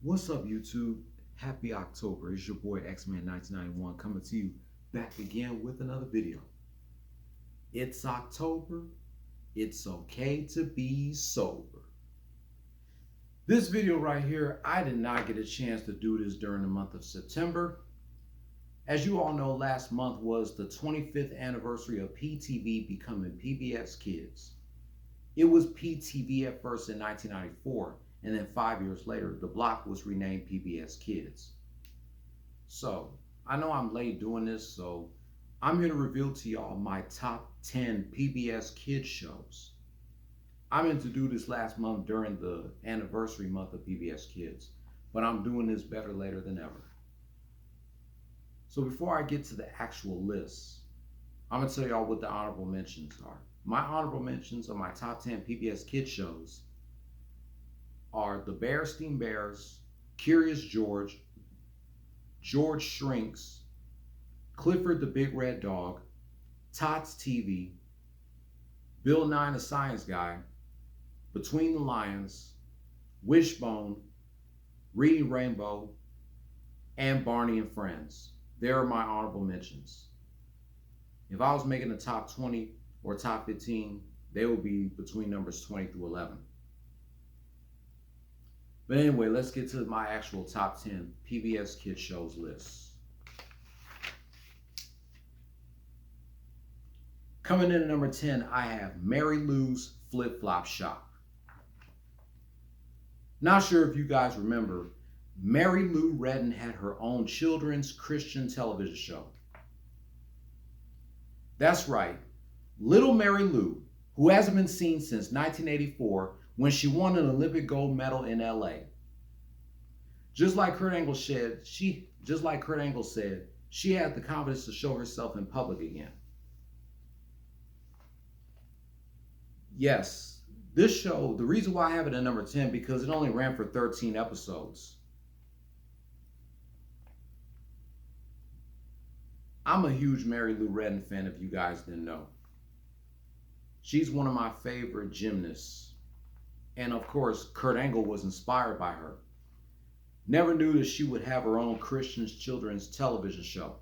What's up, YouTube? Happy October. It's your boy X-Man 1991 coming to you back again with another video. It's October. It's okay to be sober. This video right here, I did not get a chance to do this during the month of September. As you all know, last month was the 25th anniversary of PTV becoming PBS Kids. It was PTV at first in 1994. And then 5 years later, the block was renamed PBS Kids. So, I know I'm late doing this, so I'm here to reveal to y'all my top 10 PBS Kids shows. I meant to do this last month during the anniversary month of PBS Kids, but I'm doing this better later than ever. So before I get to the actual list, I'm going to tell y'all what the honorable mentions are. My honorable mentions of my top 10 PBS Kids shows are The Bearstein Bears, Curious George, George Shrinks, Clifford the Big Red Dog, Tots TV, Bill Nye the Science Guy, Between the Lions, Wishbone, Reading Rainbow, and Barney and Friends. There are my honorable mentions. If I was making the top 20 or top 15, they would be between numbers 20 through 11. But anyway, let's get to my actual top 10 PBS Kids shows list. Coming in at number 10, I have Mary Lou's Flip Flop Shop. Not sure if you guys remember, Mary Lou Retton had her own children's Christian television show. That's right, little Mary Lou, who hasn't been seen since 1984, when she won an Olympic gold medal in LA. Just like Kurt Angle said, she had the confidence to show herself in public again. Yes, this show, the reason why I have it at number 10, because it only ran for 13 episodes. I'm a huge Mary Lou Retton fan, if you guys didn't know. She's one of my favorite gymnasts. And of course, Kurt Angle was inspired by her. Never knew that she would have her own Christian children's television show.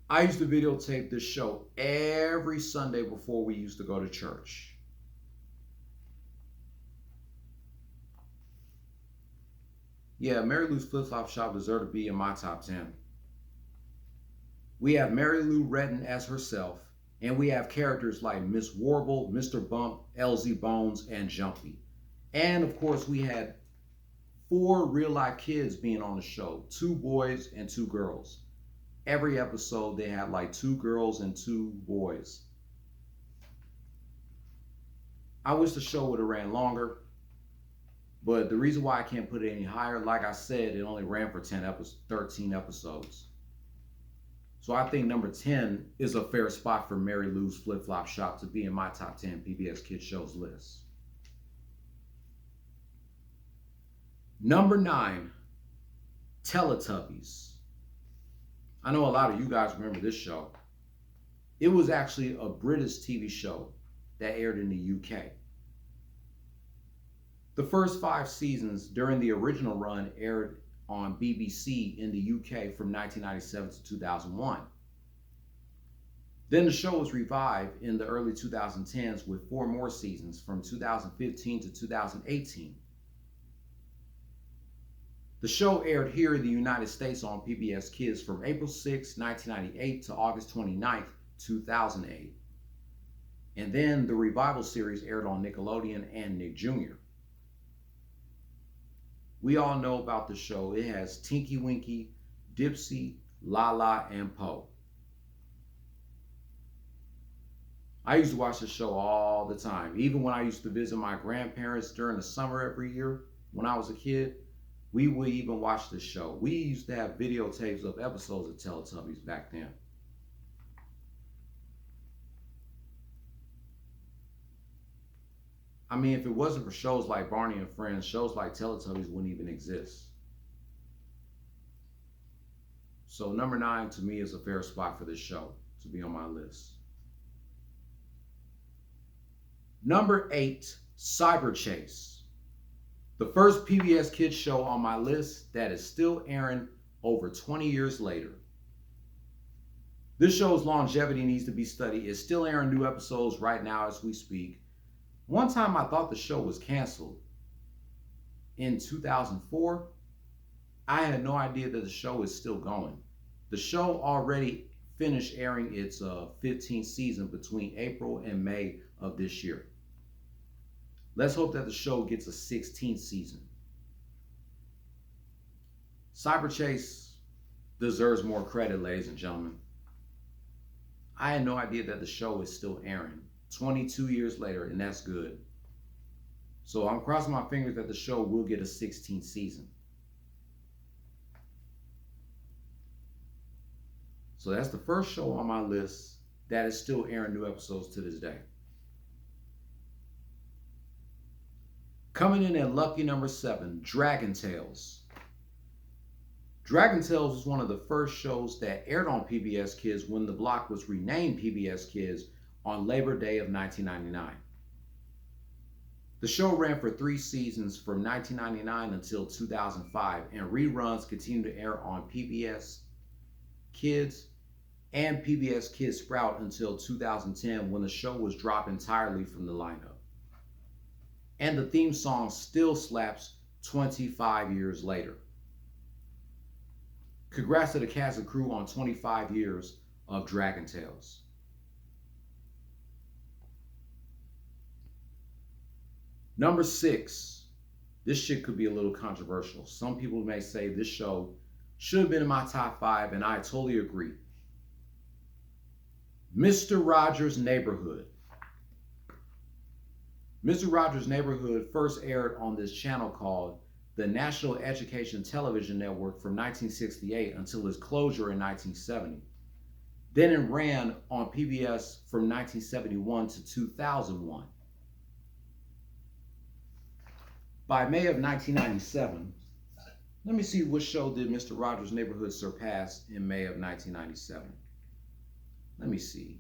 I used to videotape this show every Sunday before we used to go to church. Yeah, Mary Lou's Flip Flop Shop deserved to be in my top 10. We have Mary Lou Retton as herself, and we have characters like Miss Warble, Mr. Bump, LZ Bones, and Jumpy. And of course, we had 4 real-life kids being on the show, 2 boys and 2 girls. Every episode, they had like 2 girls and 2 boys. I wish the show would have ran longer, but the reason why I can't put it any higher, like I said, it only ran for 13 episodes. So I think number 10 is a fair spot for Mary Lou's Flip Flop Shop to be in my top 10 PBS Kids shows list. Number 9, Teletubbies. I know a lot of you guys remember this show. It was actually a British TV show that aired in the UK. The first 5 seasons during the original run aired on BBC in the UK from 1997 to 2001. Then the show was revived in the early 2010s with 4 more seasons from 2015 to 2018. The show aired here in the United States on PBS Kids from April 6, 1998 to August 29, 2008. And then the revival series aired on Nickelodeon and Nick Jr. We all know about the show. It has Tinky Winky, Dipsy, Lala, and Po. I used to watch the show all the time. Even when I used to visit my grandparents during the summer every year when I was a kid, we would even watch the show. We used to have videotapes of episodes of Teletubbies back then. I mean, if it wasn't for shows like Barney and Friends, shows like Teletubbies wouldn't even exist. So number 9 to me is a fair spot for this show to be on my list. Number 8, Cyber Chase. The first PBS Kids show on my list that is still airing over 20 years later. This show's longevity needs to be studied. It's still airing new episodes right now as we speak. One time I thought the show was canceled. In 2004, I had no idea that the show is still going. The show already finished airing its 15th season between April and May of this year. Let's hope that the show gets a 16th season. Cyber Chase deserves more credit, ladies and gentlemen. I had no idea that the show is still airing 22 years later, and that's good. So I'm crossing my fingers that the show will get a 16th season. So that's the first show on my list that is still airing new episodes to this day. Coming in at lucky number 7, Dragon Tales. Dragon Tales was one of the first shows that aired on PBS Kids when the block was renamed PBS Kids on Labor Day of 1999. The show ran for 3 seasons from 1999 until 2005, and reruns continued to air on PBS Kids and PBS Kids Sprout until 2010, when the show was dropped entirely from the lineup. And the theme song still slaps 25 years later. Congrats to the cast and crew on 25 years of Dragon Tales. Number 6. This shit could be a little controversial. Some people may say this show should have been in my top 5, and I totally agree. Mr. Rogers' Neighborhood. Mr. Rogers' Neighborhood first aired on this channel called the National Education Television Network from 1968 until its closure in 1970. Then it ran on PBS from 1971 to 2001. By May of 1997, let me see what show did Mr. Rogers' Neighborhood surpass in May of 1997. Let me see.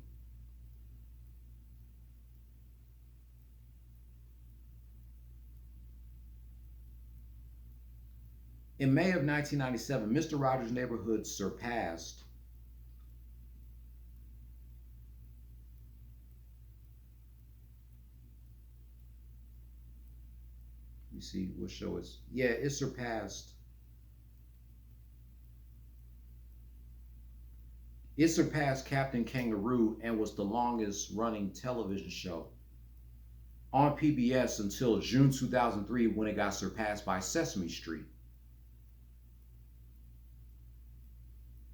In May of 1997, Mr. Rogers' Neighborhood surpassed let me see what show it's. Yeah, it surpassed Captain Kangaroo and was the longest running television show on PBS until June 2003, when it got surpassed by Sesame Street.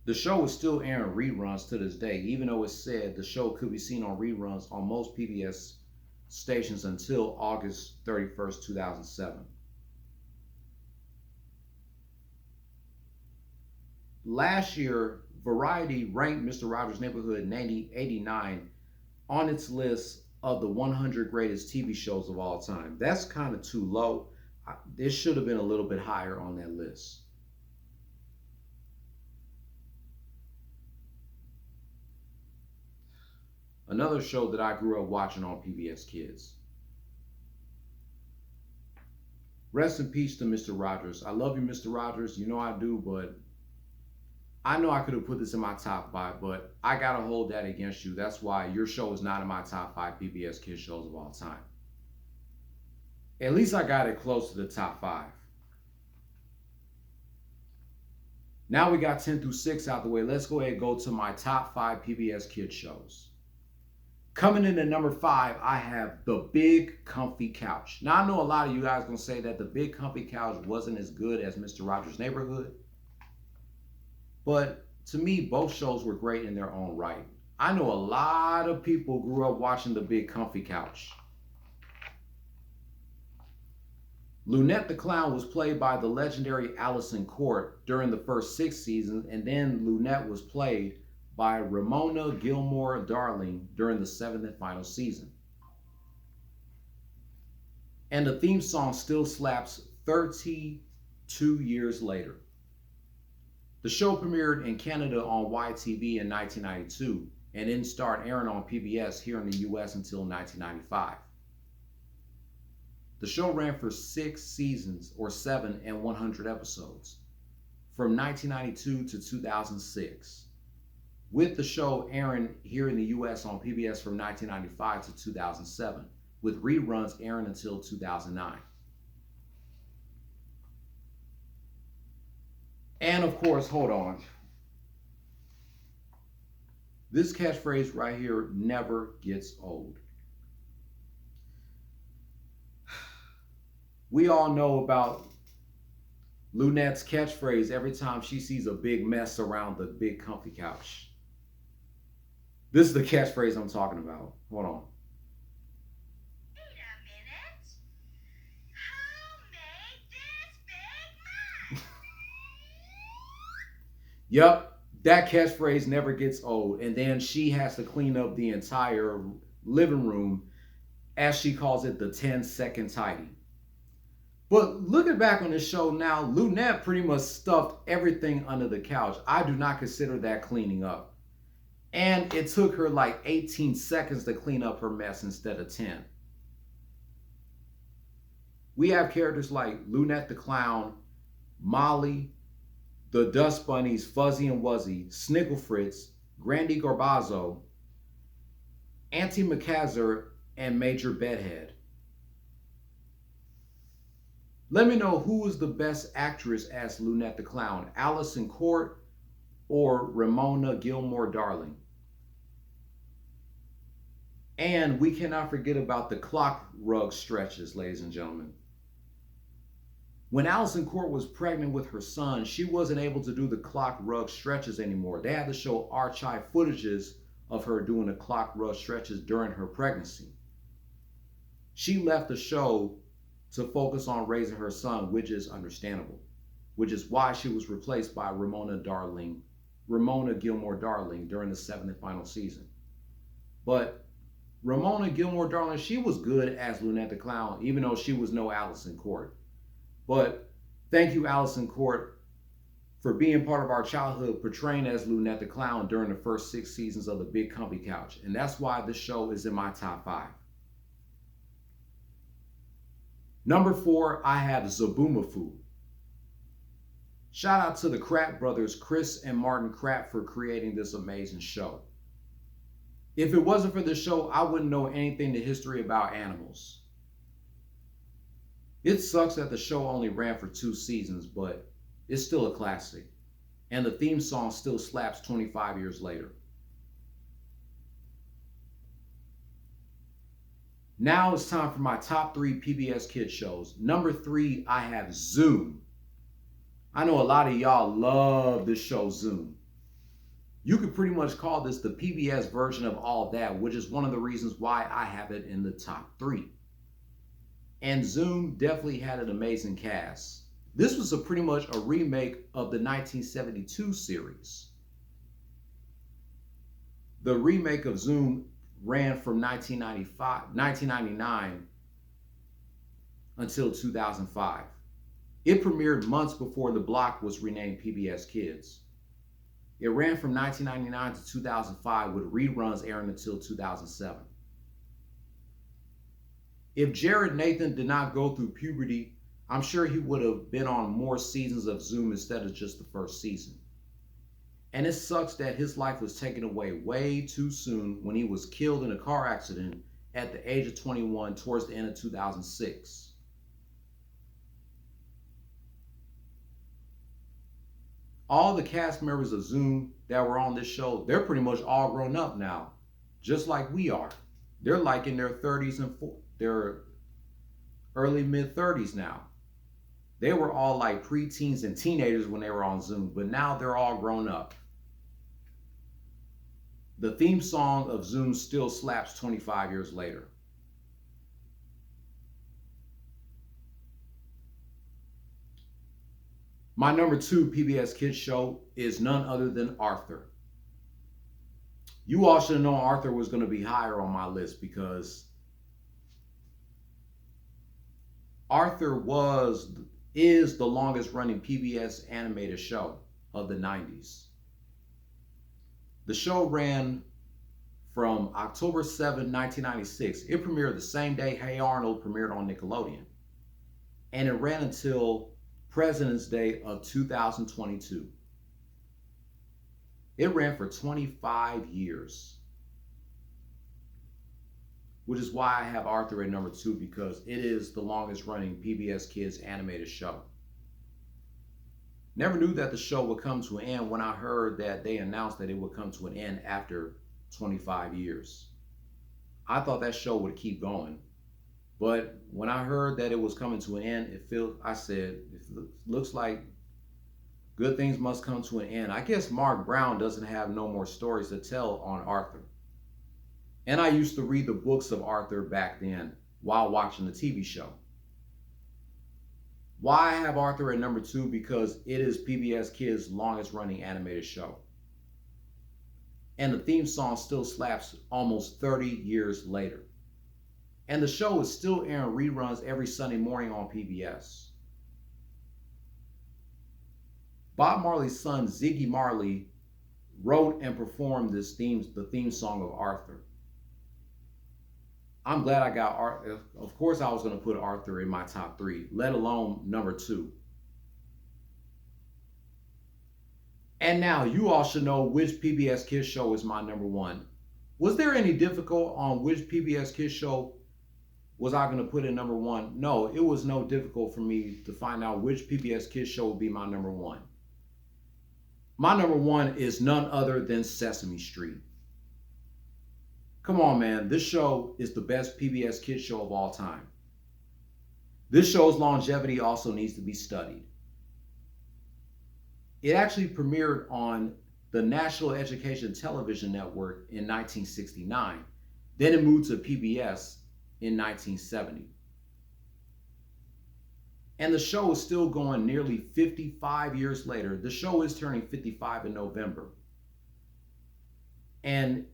The show is still airing reruns to this day, even though it's said the show could be seen on reruns on most PBS stations until August 31st, 2007. Last year, Variety ranked Mr. Rogers' Neighborhood 89 on its list of the 100 greatest TV shows of all time. That's kind of too low. This should have been a little bit higher on that list. Another show that I grew up watching on PBS Kids. Rest in peace to Mr. Rogers. I love you, Mr. Rogers. You know I do, but I know I could have put this in my top 5, but I got to hold that against you. That's why your show is not in my top 5 PBS Kids shows of all time. At least I got it close to the top 5. Now we got 10 through 6 out the way. Let's go ahead and go to my top 5 PBS Kids shows. Coming in at number 5, I have The Big Comfy Couch. Now, I know a lot of you guys are going to say that The Big Comfy Couch wasn't as good as Mr. Rogers' Neighborhood. But to me, both shows were great in their own right. I know a lot of people grew up watching The Big Comfy Couch. Lunette the Clown was played by the legendary Allison Court during the first 6 seasons, and then Lunette was played by Ramona Gilmore Darling during the 7th and final season. And the theme song still slaps 32 years later. The show premiered in Canada on YTV in 1992 and didn't start airing on PBS here in the US until 1995. The show ran for 6 seasons, or 7 and 100 episodes, from 1992 to 2006, with the show airing here in the US on PBS from 1995 to 2007, with reruns airing until 2009. And of course, hold on. This catchphrase right here never gets old. We all know about Lunette's catchphrase every time she sees a big mess around the big comfy couch. This is the catchphrase I'm talking about. Hold on. Wait a minute. Who made this big mess? Yup, that catchphrase never gets old. And then she has to clean up the entire living room, as she calls it, the 10-second tidy. But looking back on this show now, Lunette pretty much stuffed everything under the couch. I do not consider that cleaning up. And it took her like 18 seconds to clean up her mess instead of 10. We have characters like Lunette the Clown, Molly, the Dust Bunnies, Fuzzy and Wuzzy, Snickle Fritz, Grandy Garbazo, Auntie McCazzer, and Major Bedhead. Let me know who is the best actress as Lunette the Clown, Allison Court or Ramona Gilmore Darling. And we cannot forget about the clock rug stretches, ladies and gentlemen. When Allison Court was pregnant with her son, she wasn't able to do the clock rug stretches anymore. They had to show archive footages of her doing the clock rug stretches during her pregnancy. She left the show to focus on raising her son, which is understandable, which is why she was replaced by Ramona Gilmore Darling during the 7th and final season. But Ramona Gilmore Darling, she was good as Lunette the Clown, even though she was no Allison Court. But thank you, Allison Court, for being part of our childhood, portraying as Lunette the Clown during the first 6 seasons of The Big Comfy Couch. And that's why this show is in my top 5. Number 4, I have Zoboomafoo. Shout out to the Kratt brothers, Chris and Martin Kratt, for creating this amazing show. If it wasn't for this show, I wouldn't know anything the history about animals. It sucks that the show only ran for 2 seasons, but it's still a classic. And the theme song still slaps 25 years later. Now it's time for my top 3 PBS Kids shows. Number 3, I have Zoom. I know a lot of y'all love this show, Zoom. You could pretty much call this the PBS version of All That, which is one of the reasons why I have it in the top 3. And Zoom definitely had an amazing cast. This was pretty much a remake of the 1972 series. The remake of Zoom ran from 1999 until 2005. It premiered months before the block was renamed PBS Kids. It ran from 1999 to 2005 with reruns airing until 2007. If Jared Nathan did not go through puberty, I'm sure he would have been on more seasons of Zoom instead of just the first season. And it sucks that his life was taken away way too soon when he was killed in a car accident at the age of 21 towards the end of 2006. All the cast members of Zoom that were on this show, they're pretty much all grown up now, just like we are. They're like in their 30s and their early mid-30s now. They were all like preteens and teenagers when they were on Zoom, but now they're all grown up. The theme song of Zoom still slaps 25 years later. My number 2 PBS Kids show is none other than Arthur. You all should have known Arthur was going to be higher on my list because Arthur is the longest running PBS animated show of the 90s. The show ran from October 7, 1996. It premiered the same day Hey Arnold premiered on Nickelodeon. and it ran until President's Day of 2022. It ran for 25 years, which is why I have Arthur at number 2, because it is the longest running PBS Kids animated show. Never knew that the show would come to an end when I heard that they announced that it would come to an end after 25 years. I thought that show would keep going. But when I heard that it was coming to an end, I said, it looks like good things must come to an end. I guess Mark Brown doesn't have no more stories to tell on Arthur. And I used to read the books of Arthur back then while watching the TV show. Why I have Arthur at number 2? Because it is PBS Kids' longest running animated show. And the theme song still slaps almost 30 years later. And the show is still airing reruns every Sunday morning on PBS. Bob Marley's son, Ziggy Marley, wrote and performed the theme song of Arthur. I'm glad I got Arthur. Of course, I was going to put Arthur in my top 3, let alone number 2. And now you all should know which PBS Kids show is my number 1. Was there any difficult on which PBS Kids show was I going to put in number 1? No, it was no difficult for me to find out which PBS Kids show would be my number 1. My number 1 is none other than Sesame Street. Come on, man. This show is the best PBS Kids show of all time. This show's longevity also needs to be studied. It actually premiered on the National Education Television Network in 1969. Then it moved to PBS in 1970. And the show is still going nearly 55 years later. The show is turning 55 in November. And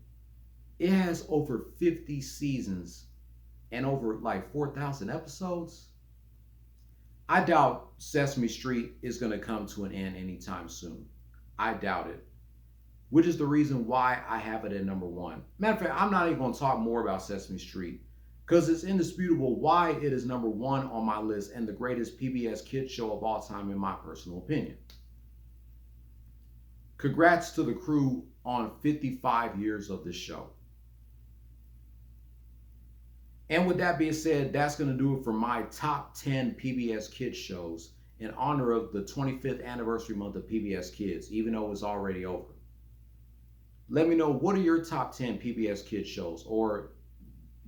it has over 50 seasons and over like 4,000 episodes. I doubt Sesame Street is going to come to an end anytime soon. I doubt it. Which is the reason why I have it at number 1. Matter of fact, I'm not even going to talk more about Sesame Street, because it's indisputable why it is number 1 on my list and the greatest PBS Kids show of all time, in my personal opinion. Congrats to the crew on 55 years of this show. And with that being said, that's going to do it for my top 10 PBS Kids shows in honor of the 25th anniversary month of PBS Kids, even though it's already over. Let me know, what are your top 10 PBS Kids shows? Or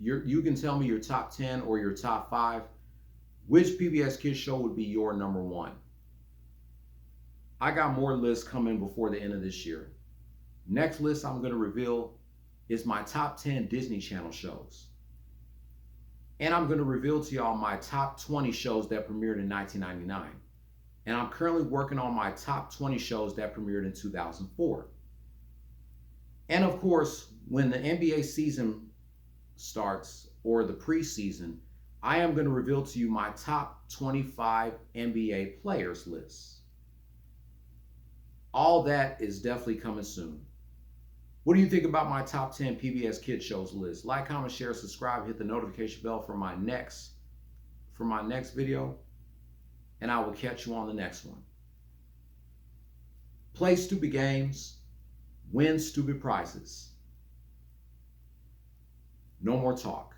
you can tell me your top 10 or your top 5. Which PBS Kids show would be your number 1? I got more lists coming before the end of this year. Next list I'm going to reveal is my top 10 Disney Channel shows. And I'm going to reveal to y'all my top 20 shows that premiered in 1999. And I'm currently working on my top 20 shows that premiered in 2004. And of course, when the NBA season starts, or the preseason, I am going to reveal to you my top 25 NBA players list. All that is definitely coming soon. What do you think about my top 10 PBS Kids shows list? Like, comment, share, subscribe, hit the notification bell for my next video, and I will catch you on the next one. Play stupid games, win stupid prizes. No more talk.